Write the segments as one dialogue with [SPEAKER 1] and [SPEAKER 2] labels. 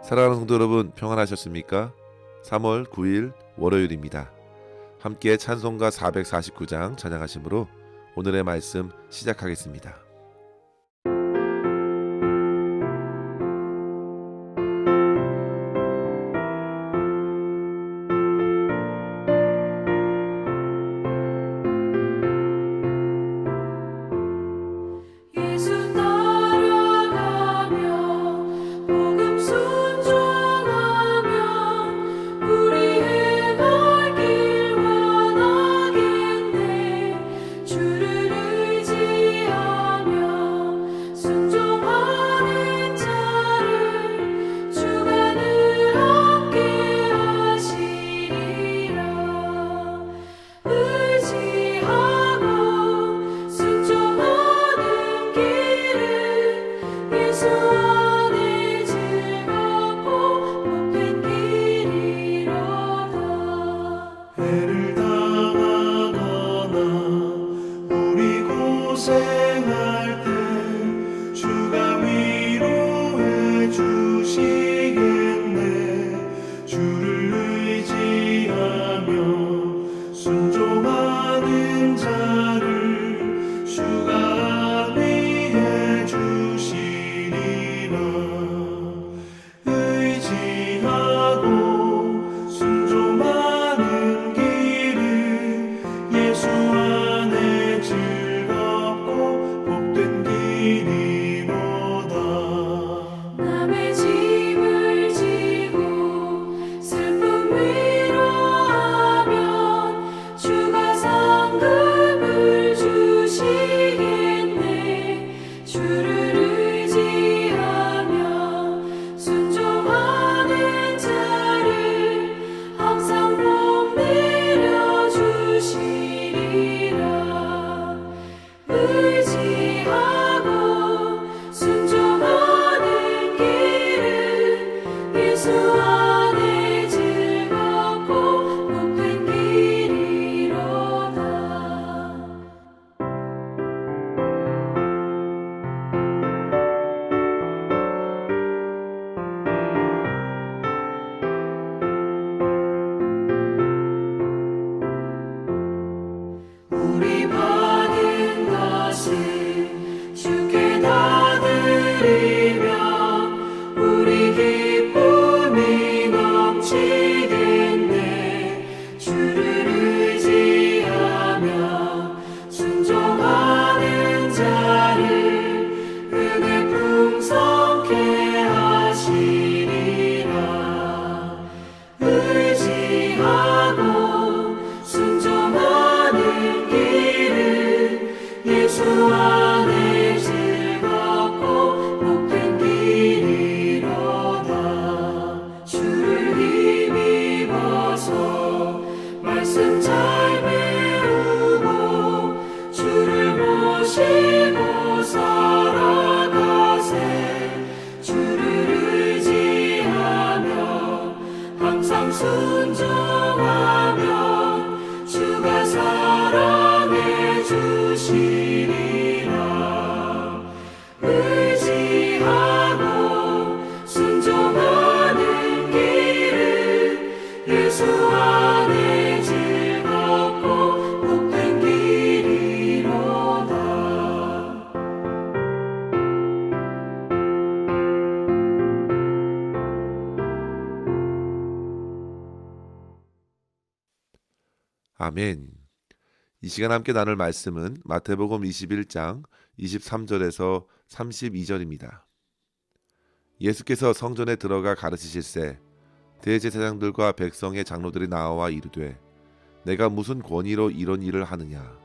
[SPEAKER 1] 사랑하는 성도 여러분, 평안하셨습니까? 3월 9일 월요일입니다. 함께 찬송가 449장 찬양하심으로 오늘의 말씀 시작하겠습니다. 아멘. 이 시간 함께 나눌 말씀은 마태복음 21장 23절에서 32절입니다. 예수께서 성전에 들어가 가르치실세 대제사장들과 백성의 장로들이 나와 이르되 내가 무슨 권위로 이런 일을 하느냐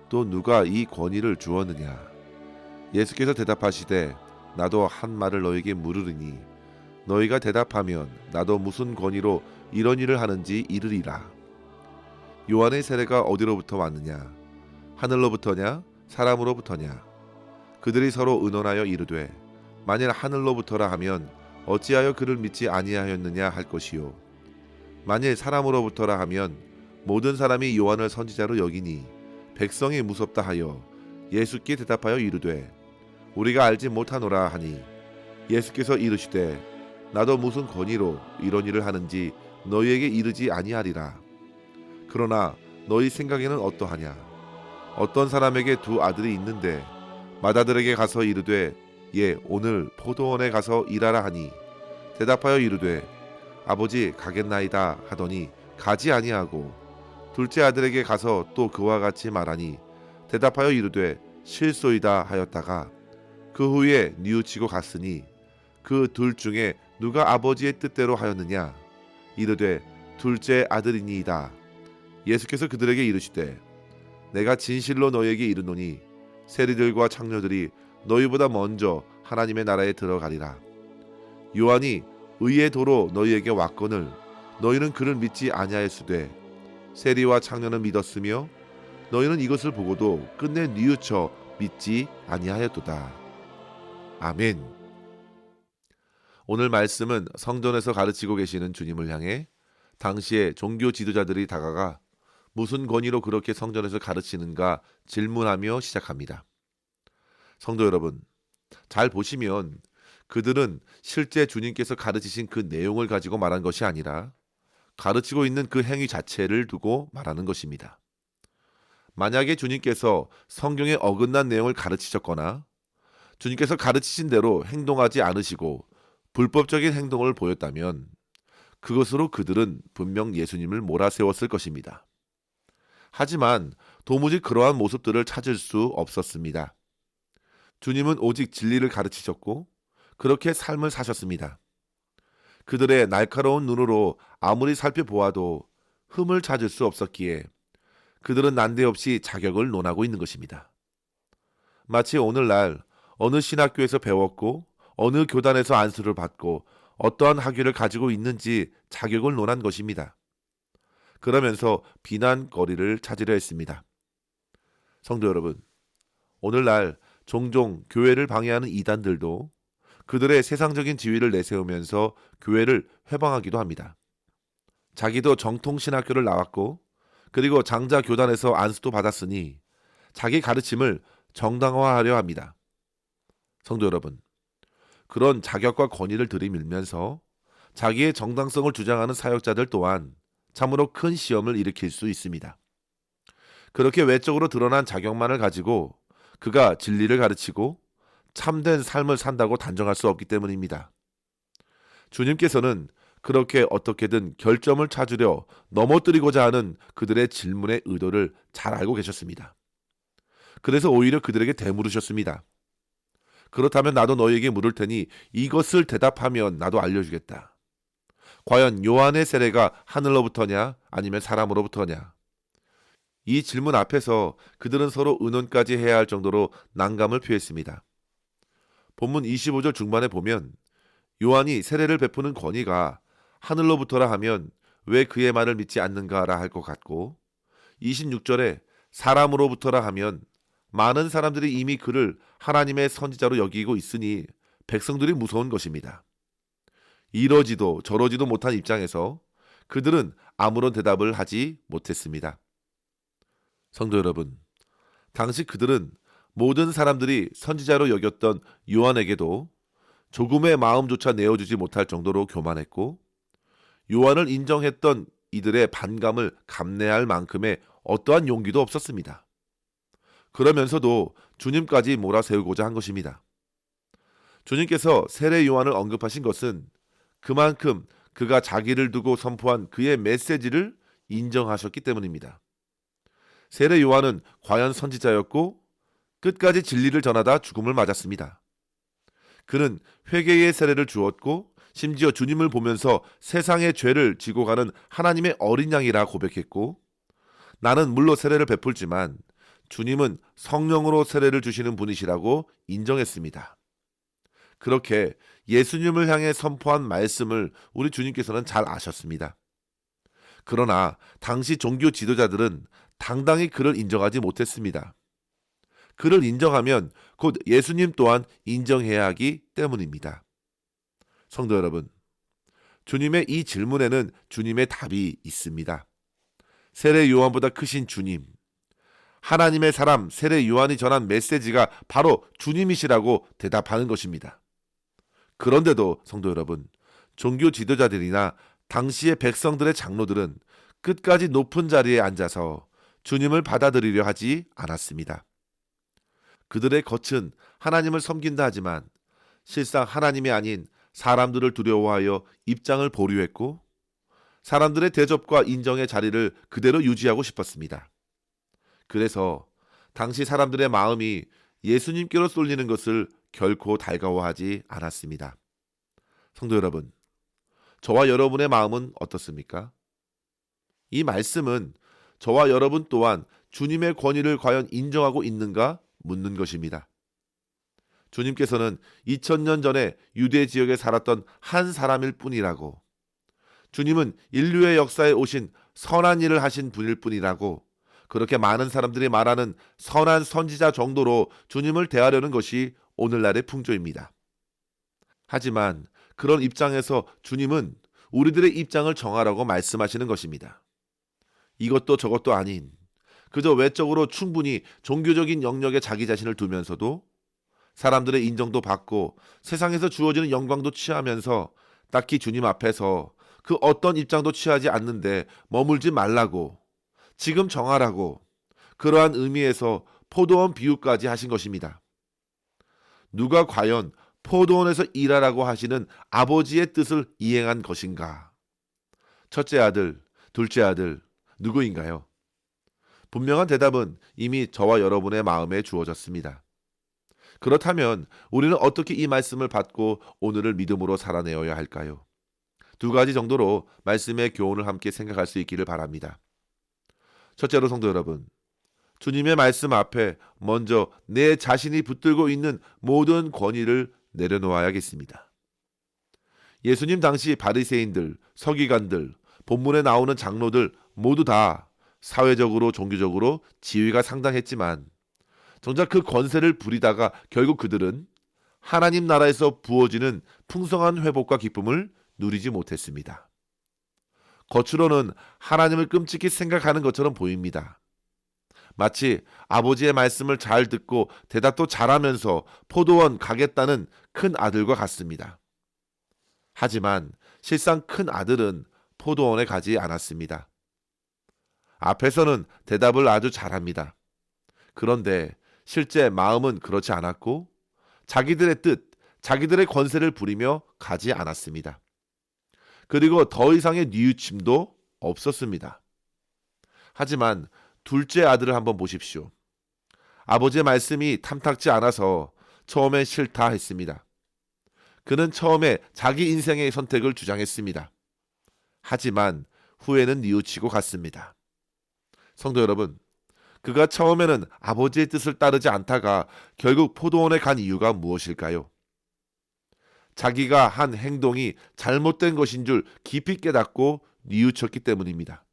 [SPEAKER 1] 또 누가 이 권위를 주었느냐. 예수께서 대답하시되 나도 한 말을 너에게 물으리니 너희가 대답하면 나도 무슨 권위로 이런 일을 하는지 이르리라. 요한의 세례가 어디로부터 왔느냐? 하늘로부터냐? 사람으로부터냐? 그들이 서로 의논하여 이르되 만일 하늘로부터라 하면 어찌하여 그를 믿지 아니하였느냐 할 것이요 만일 사람으로부터라 하면 모든 사람이 요한을 선지자로 여기니 백성이 무섭다 하여 예수께 대답하여 이르되 우리가 알지 못하노라 하니 예수께서 이르시되 나도 무슨 권위로 이런 일을 하는지 너희에게 이르지 아니하리라. 그러나 너희 생각에는 어떠하냐? 어떤 사람에게 두 아들이 있는데 맏아들에게 가서 이르되 예 오늘 포도원에 가서 일하라 하니 대답하여 이르되 아버지 가겠나이다 하더니 가지 아니하고 둘째 아들에게 가서 또 그와 같이 말하니 대답하여 이르되 실소이다 하였다가 그 후에 뉘우치고 갔으니 그 둘 중에 누가 아버지의 뜻대로 하였느냐? 이르되 둘째 아들이니이다. 예수께서 그들에게 이르시되 내가 진실로 너희에게 이르노니 세리들과 창녀들이 너희보다 먼저 하나님의 나라에 들어가리라. 요한이 의의 도로 너희에게 왔거늘 너희는 그를 믿지 아니하였으되 세리와 창녀는 믿었으며 너희는 이것을 보고도 끝내 뉘우쳐 믿지 아니하였도다. 아멘. 오늘 말씀은 성전에서 가르치고 계시는 주님을 향해 당시의 종교 지도자들이 다가가 무슨 권위로 그렇게 성전에서 가르치는가 질문하며 시작합니다. 성도 여러분, 잘 보시면 그들은 실제 주님께서 가르치신 그 내용을 가지고 말한 것이 아니라 가르치고 있는 그 행위 자체를 두고 말하는 것입니다. 만약에 주님께서 성경에 어긋난 내용을 가르치셨거나 주님께서 가르치신 대로 행동하지 않으시고 불법적인 행동을 보였다면 그것으로 그들은 분명 예수님을 몰아세웠을 것입니다. 하지만 도무지 그러한 모습들을 찾을 수 없었습니다. 주님은 오직 진리를 가르치셨고 그렇게 삶을 사셨습니다. 그들의 날카로운 눈으로 아무리 살펴보아도 흠을 찾을 수 없었기에 그들은 난데없이 자격을 논하고 있는 것입니다. 마치 오늘날 어느 신학교에서 배웠고 어느 교단에서 안수를 받고 어떠한 학위를 가지고 있는지 자격을 논한 것입니다. 그러면서 비난거리를 찾으려 했습니다. 성도 여러분, 오늘날 종종 교회를 방해하는 이단들도 그들의 세상적인 지위를 내세우면서 교회를 회방하기도 합니다. 자기도 정통신학교를 나왔고 그리고 장자 교단에서 안수도 받았으니 자기 가르침을 정당화하려 합니다. 성도 여러분, 그런 자격과 권위를 들이밀면서 자기의 정당성을 주장하는 사역자들 또한 참으로 큰 시험을 일으킬 수 있습니다. 그렇게 외적으로 드러난 자격만을 가지고 그가 진리를 가르치고 참된 삶을 산다고 단정할 수 없기 때문입니다. 주님께서는 그렇게 어떻게든 결점을 찾으려 넘어뜨리고자 하는 그들의 질문의 의도를 잘 알고 계셨습니다. 그래서 오히려 그들에게 되물으셨습니다. 그렇다면 나도 너희에게 물을 테니 이것을 대답하면 나도 알려주겠다. 과연 요한의 세례가 하늘로부터냐 아니면 사람으로부터냐? 이 질문 앞에서 그들은 서로 의논까지 해야 할 정도로 난감을 표했습니다. 본문 25절 중반에 보면 요한이 세례를 베푸는 권위가 하늘로부터라 하면 왜 그의 말을 믿지 않는가라 할 것 같고 26절에 사람으로부터라 하면 많은 사람들이 이미 그를 하나님의 선지자로 여기고 있으니 백성들이 무서운 것입니다. 이러지도 저러지도 못한 입장에서 그들은 아무런 대답을 하지 못했습니다. 성도 여러분, 당시 그들은 모든 사람들이 선지자로 여겼던 요한에게도 조금의 마음조차 내어주지 못할 정도로 교만했고 요한을 인정했던 이들의 반감을 감내할 만큼의 어떠한 용기도 없었습니다. 그러면서도 주님까지 몰아세우고자 한 것입니다. 주님께서 세례 요한을 언급하신 것은 그만큼 그가 자기를 두고 선포한 그의 메시지를 인정하셨기 때문입니다. 세례 요한은 과연 선지자였고 끝까지 진리를 전하다 죽음을 맞았습니다. 그는 회개의 세례를 주었고 심지어 주님을 보면서 세상의 죄를 지고 가는 하나님의 어린 양이라 고백했고 나는 물로 세례를 베풀지만 주님은 성령으로 세례를 주시는 분이시라고 인정했습니다. 그렇게 예수님을 향해 선포한 말씀을 우리 주님께서는 잘 아셨습니다. 그러나 당시 종교 지도자들은 당당히 그를 인정하지 못했습니다. 그를 인정하면 곧 예수님 또한 인정해야 하기 때문입니다. 성도 여러분, 주님의 이 질문에는 주님의 답이 있습니다. 세례 요한보다 크신 주님, 하나님의 사람 세례 요한이 전한 메시지가 바로 주님이시라고 대답하는 것입니다. 그런데도 성도 여러분, 종교 지도자들이나 당시의 백성들의 장로들은 끝까지 높은 자리에 앉아서 주님을 받아들이려 하지 않았습니다. 그들의 겉은 하나님을 섬긴다 하지만 실상 하나님이 아닌 사람들을 두려워하여 입장을 보류했고 사람들의 대접과 인정의 자리를 그대로 유지하고 싶었습니다. 그래서 당시 사람들의 마음이 예수님께로 쏠리는 것을 결코 달가워하지 않았습니다. 성도 여러분, 저와 여러분의 마음은 어떻습니까? 이 말씀은 저와 여러분 또한 주님의 권위를 과연 인정하고 있는가 묻는 것입니다. 주님께서는 2000년 전에 유대 지역에 살았던 한 사람일 뿐이라고, 주님은 인류의 역사에 오신 선한 일을 하신 분일 뿐이라고, 그렇게 많은 사람들이 말하는 선한 선지자 정도로 주님을 대하려는 것이 오늘날의 풍조입니다. 하지만 그런 입장에서 주님은 우리들의 입장을 정하라고 말씀하시는 것입니다. 이것도 저것도 아닌, 그저 외적으로 충분히 종교적인 영역에 자기 자신을 두면서도 사람들의 인정도 받고 세상에서 주어지는 영광도 취하면서 딱히 주님 앞에서 그 어떤 입장도 취하지 않는데 머물지 말라고, 지금 정하라고, 그러한 의미에서 포도원 비유까지 하신 것입니다. 누가 과연 포도원에서 일하라고 하시는 아버지의 뜻을 이행한 것인가? 첫째 아들, 둘째 아들, 누구인가요? 분명한 대답은 이미 저와 여러분의 마음에 주어졌습니다. 그렇다면 우리는 어떻게 이 말씀을 받고 오늘을 믿음으로 살아내어야 할까요? 두 가지 정도로 말씀의 교훈을 함께 생각할 수 있기를 바랍니다. 첫째로 성도 여러분, 주님의 말씀 앞에 먼저 내 자신이 붙들고 있는 모든 권위를 내려놓아야겠습니다. 예수님 당시 바리새인들, 서기관들, 본문에 나오는 장로들 모두 다 사회적으로 종교적으로 지위가 상당했지만 정작 그 권세를 부리다가 결국 그들은 하나님 나라에서 부어지는 풍성한 회복과 기쁨을 누리지 못했습니다. 겉으로는 하나님을 끔찍히 생각하는 것처럼 보입니다. 마치 아버지의 말씀을 잘 듣고 대답도 잘하면서 포도원 가겠다는 큰 아들과 같습니다. 하지만 실상 큰 아들은 포도원에 가지 않았습니다. 앞에서는 대답을 아주 잘합니다. 그런데 실제 마음은 그렇지 않았고 자기들의 뜻, 자기들의 권세를 부리며 가지 않았습니다. 그리고 더 이상의 뉘우침도 없었습니다. 하지만 둘째 아들을 한번 보십시오. 아버지의 말씀이 탐탁지 않아서 처음엔 싫다 했습니다. 그는 처음에 자기 인생의 선택을 주장했습니다. 하지만 후에는 뉘우치고 갔습니다. 성도 여러분, 그가 처음에는 아버지의 뜻을 따르지 않다가 결국 포도원에 간 이유가 무엇일까요? 자기가 한 행동이 잘못된 것인 줄 깊이 깨닫고 뉘우쳤기 때문입니다.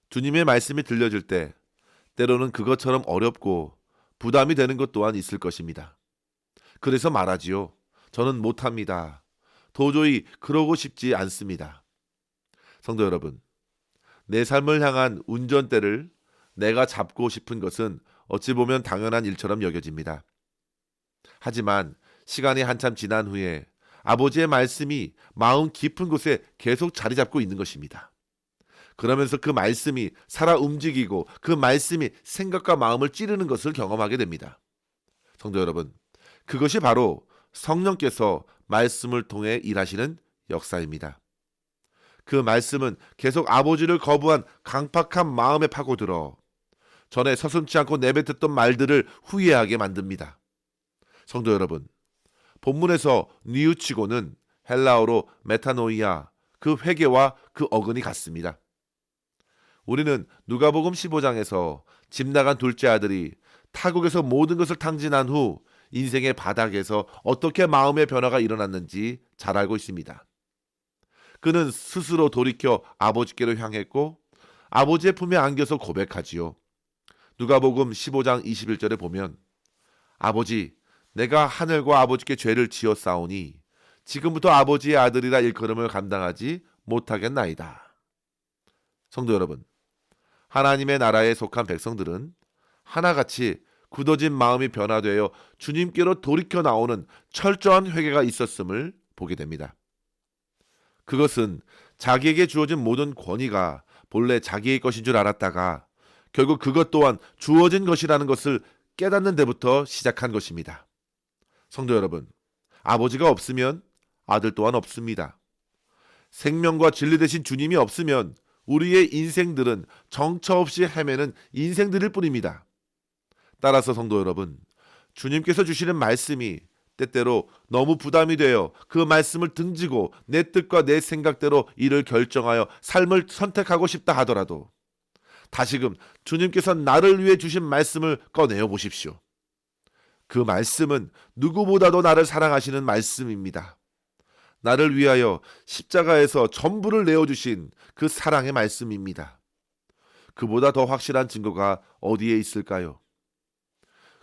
[SPEAKER 1] 주님의 말씀이 들려질 때 때로는 그것처럼 어렵고 부담이 되는 것 또한 있을 것입니다. 그래서 말하지요. 저는 못합니다. 도저히 그러고 싶지 않습니다. 성도 여러분, 내 삶을 향한 운전대를 내가 잡고 싶은 것은 어찌 보면 당연한 일처럼 여겨집니다. 하지만 시간이 한참 지난 후에 아버지의 말씀이 마음 깊은 곳에 계속 자리 잡고 있는 것입니다. 그러면서 그 말씀이 살아 움직이고 그 말씀이 생각과 마음을 찌르는 것을 경험하게 됩니다. 성도 여러분, 그것이 바로 성령께서 말씀을 통해 일하시는 역사입니다. 그 말씀은 계속 아버지를 거부한 강팍한 마음에 파고들어 전에 서슴지 않고 내뱉었던 말들을 후회하게 만듭니다. 성도 여러분, 본문에서 뉘우치고는 헬라어로 메타노이아, 그 회개와 그 어근이 같습니다. 우리는 누가복음 15장에서 집 나간 둘째 아들이 타국에서 모든 것을 탕진한 후 인생의 바닥에서 어떻게 마음의 변화가 일어났는지 잘 알고 있습니다. 그는 스스로 돌이켜 아버지께로 향했고 아버지의 품에 안겨서 고백하지요. 누가복음 15장 21절에 보면 아버지, 내가 하늘과 아버지께 죄를 지었사오니 지금부터 아버지의 아들이라 일컬음을 감당하지 못하겠나이다. 성도 여러분, 하나님의 나라에 속한 백성들은 하나같이 굳어진 마음이 변화되어 주님께로 돌이켜 나오는 철저한 회개가 있었음을 보게 됩니다. 그것은 자기에게 주어진 모든 권위가 본래 자기의 것인 줄 알았다가 결국 그것 또한 주어진 것이라는 것을 깨닫는 데부터 시작한 것입니다. 성도 여러분, 아버지가 없으면 아들 또한 없습니다. 생명과 진리 되신 주님이 없으면 우리의 인생들은 정처 없이 헤매는 인생들일 뿐입니다. 따라서 성도 여러분, 주님께서 주시는 말씀이 때때로 너무 부담이 되어 그 말씀을 등지고 내 뜻과 내 생각대로 일을 결정하여 삶을 선택하고 싶다 하더라도 다시금 주님께서 나를 위해 주신 말씀을 꺼내어 보십시오. 그 말씀은 누구보다도 나를 사랑하시는 말씀입니다. 나를 위하여 십자가에서 전부를 내어주신 그 사랑의 말씀입니다. 그보다 더 확실한 증거가 어디에 있을까요?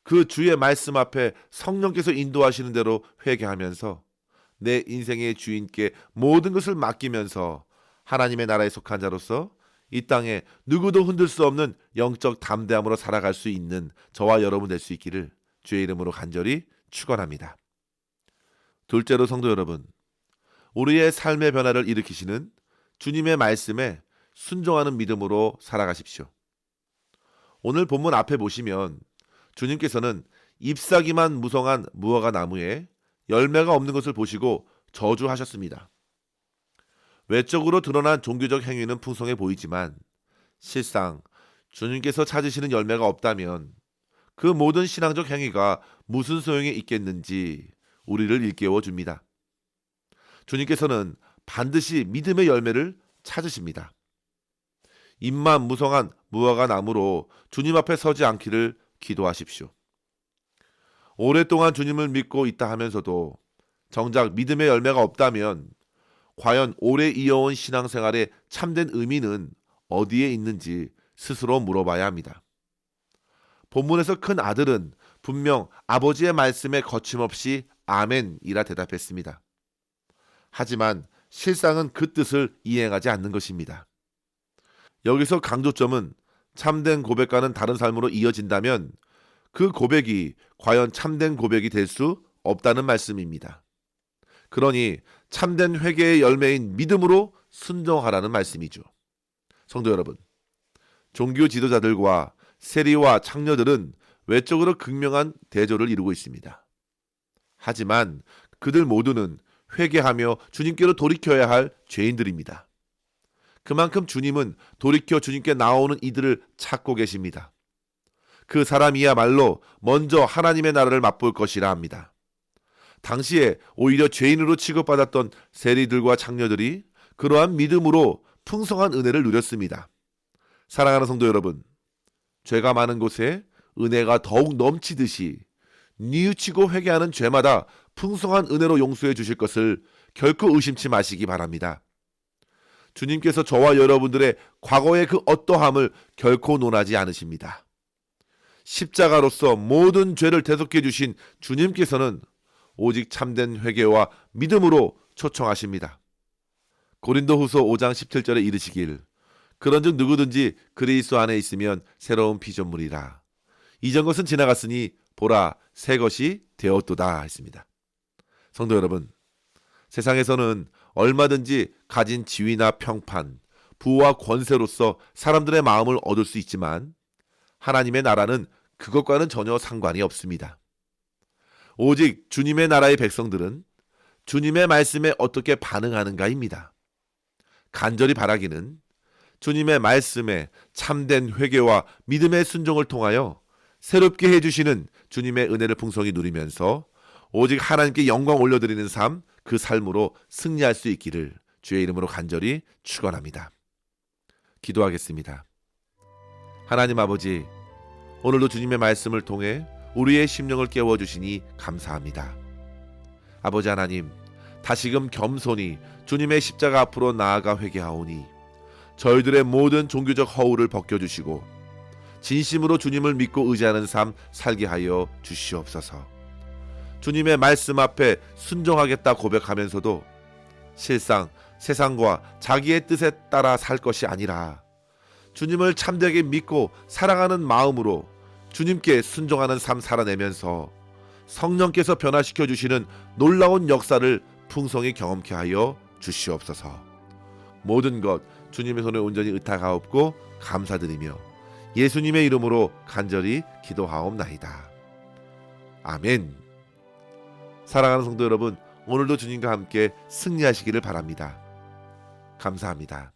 [SPEAKER 1] 그 주의 말씀 앞에 성령께서 인도하시는 대로 회개하면서 내 인생의 주인께 모든 것을 맡기면서 하나님의 나라에 속한 자로서 이 땅에 누구도 흔들 수 없는 영적 담대함으로 살아갈 수 있는 저와 여러분 될 수 있기를 주의 이름으로 간절히 축원합니다. 둘째로 성도 여러분, 우리의 삶의 변화를 일으키시는 주님의 말씀에 순종하는 믿음으로 살아가십시오. 오늘 본문 앞에 보시면 주님께서는 잎사귀만 무성한 무화과 나무에 열매가 없는 것을 보시고 저주하셨습니다. 외적으로 드러난 종교적 행위는 풍성해 보이지만 실상 주님께서 찾으시는 열매가 없다면 그 모든 신앙적 행위가 무슨 소용이 있겠는지 우리를 일깨워 줍니다. 주님께서는 반드시 믿음의 열매를 찾으십니다. 잎만 무성한 무화과 나무로 주님 앞에 서지 않기를 기도하십시오. 오랫동안 주님을 믿고 있다 하면서도 정작 믿음의 열매가 없다면 과연 오래 이어온 신앙생활의 참된 의미는 어디에 있는지 스스로 물어봐야 합니다. 본문에서 큰 아들은 분명 아버지의 말씀에 거침없이 아멘이라 대답했습니다. 하지만 실상은 그 뜻을 이행하지 않는 것입니다. 여기서 강조점은 참된 고백과는 다른 삶으로 이어진다면 그 고백이 과연 참된 고백이 될 수 없다는 말씀입니다. 그러니 참된 회개의 열매인 믿음으로 순종하라는 말씀이죠. 성도 여러분, 종교 지도자들과 세리와 창녀들은 외적으로 극명한 대조를 이루고 있습니다. 하지만 그들 모두는 회개하며 주님께로 돌이켜야 할 죄인들입니다. 그만큼 주님은 돌이켜 주님께 나오는 이들을 찾고 계십니다. 그 사람이야말로 먼저 하나님의 나라를 맛볼 것이라 합니다. 당시에 오히려 죄인으로 취급받았던 세리들과 창녀들이 그러한 믿음으로 풍성한 은혜를 누렸습니다. 사랑하는 성도 여러분, 죄가 많은 곳에 은혜가 더욱 넘치듯이 뉘우치고 회개하는 죄마다 풍성한 은혜로 용서해 주실 것을 결코 의심치 마시기 바랍니다. 주님께서 저와 여러분들의 과거의 그 어떠함을 결코 논하지 않으십니다. 십자가로서 모든 죄를 대속해 주신 주님께서는 오직 참된 회개와 믿음으로 초청하십니다. 고린도후서 5장 17절에 이르시길 그런즉 누구든지 그리스도 안에 있으면 새로운 피조물이라. 이전 것은 지나갔으니 보라 새 것이 되었도다 했습니다. 성도 여러분, 세상에서는 얼마든지 가진 지위나 평판, 부와 권세로서 사람들의 마음을 얻을 수 있지만 하나님의 나라는 그것과는 전혀 상관이 없습니다. 오직 주님의 나라의 백성들은 주님의 말씀에 어떻게 반응하는가입니다. 간절히 바라기는 주님의 말씀에 참된 회개와 믿음의 순종을 통하여 새롭게 해주시는 주님의 은혜를 풍성히 누리면서 오직 하나님께 영광 올려드리는 삶, 그 삶으로 승리할 수 있기를 주의 이름으로 간절히 축원합니다. 기도하겠습니다. 하나님 아버지, 오늘도 주님의 말씀을 통해 우리의 심령을 깨워주시니 감사합니다. 아버지 하나님, 다시금 겸손히 주님의 십자가 앞으로 나아가 회개하오니 저희들의 모든 종교적 허울을 벗겨주시고 진심으로 주님을 믿고 의지하는 삶 살게 하여 주시옵소서. 주님의 말씀 앞에 순종하겠다 고백하면서도 실상 세상과 자기의 뜻에 따라 살 것이 아니라 주님을 참되게 믿고 사랑하는 마음으로 주님께 순종하는 삶 살아내면서 성령께서 변화시켜 주시는 놀라운 역사를 풍성히 경험케 하여 주시옵소서. 모든 것 주님의 손에 온전히 의탁하옵고 감사드리며 예수님의 이름으로 간절히 기도하옵나이다. 아멘. 사랑하는 성도 여러분, 오늘도 주님과 함께 승리하시기를 바랍니다. 감사합니다.